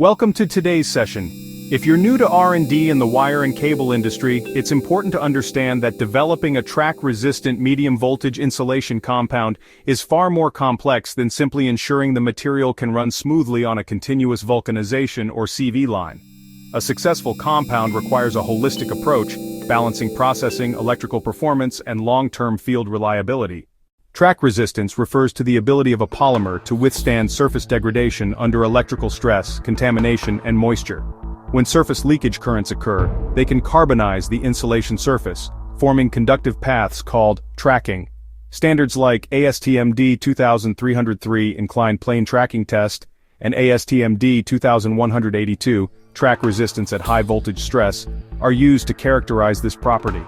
Welcome to today's session. If you're new to R&D in the wire and cable industry, it's important to understand that developing a track-resistant medium-voltage insulation compound is far more complex than simply ensuring the material can run smoothly on a continuous vulcanization or CV line. A successful compound requires a holistic approach, balancing processing, electrical performance, and long-term field reliability. Track resistance refers to the ability of a polymer to withstand surface degradation under electrical stress, contamination, and moisture. When surface leakage currents occur, they can carbonize the insulation surface, forming conductive paths called tracking. Standards like ASTM D2303 Inclined Plane Tracking Test and ASTM D2182 Track Resistance at High Voltage Stress are used to characterize this property.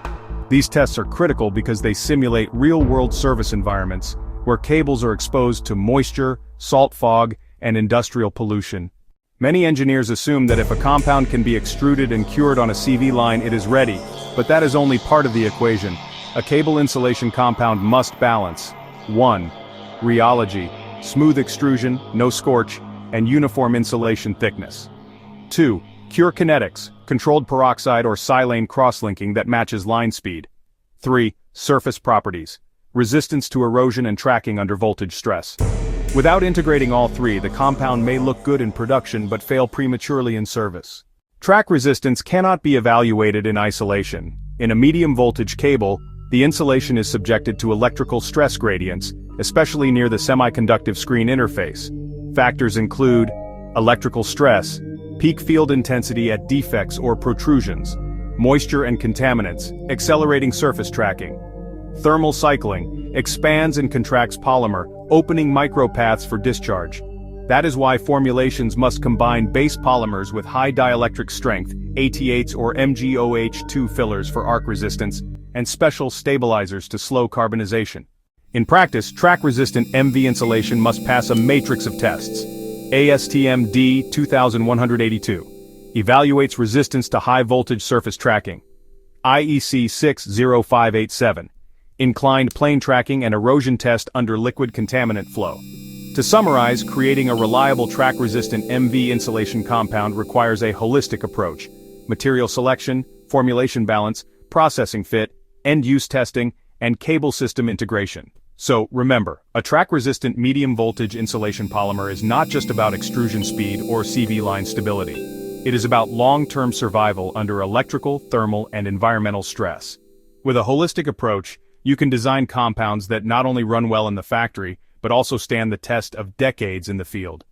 These tests are critical because they simulate real-world service environments, where cables are exposed to moisture, salt fog, and industrial pollution. Many engineers assume that if a compound can be extruded and cured on a CV line, it is ready, but that is only part of the equation. A cable insulation compound must balance 1. Rheology, smooth extrusion, no scorch, and uniform insulation thickness. 2. Cure kinetics, controlled peroxide or silane crosslinking that matches line speed. 3. Surface properties, resistance to erosion and tracking under voltage stress. Without integrating all three, the compound may look good in production but fail prematurely in service. Track resistance cannot be evaluated in isolation. In a medium voltage cable, the insulation is subjected to electrical stress gradients, especially near the semiconductive screen interface. Factors include electrical stress, peak field intensity at defects or protrusions, moisture and contaminants, accelerating surface tracking. Thermal cycling expands and contracts polymer, opening micropaths for discharge. That is why formulations must combine base polymers with high dielectric strength, AT8s or MgOH2 fillers for arc resistance, and special stabilizers to slow carbonization. In practice, track-resistant MV insulation must pass a matrix of tests. ASTM D2182 evaluates resistance to high-voltage surface tracking. IEC 60587 inclined plane tracking and erosion test under liquid contaminant flow. To summarize, creating a reliable track-resistant MV insulation compound requires a holistic approach: material selection, formulation balance, processing fit, end-use testing, and cable system integration. So, remember, a track-resistant medium-voltage insulation polymer is not just about extrusion speed or CV line stability. It is about long-term survival under electrical, thermal, and environmental stress. With a holistic approach, you can design compounds that not only run well in the factory, but also stand the test of decades in the field.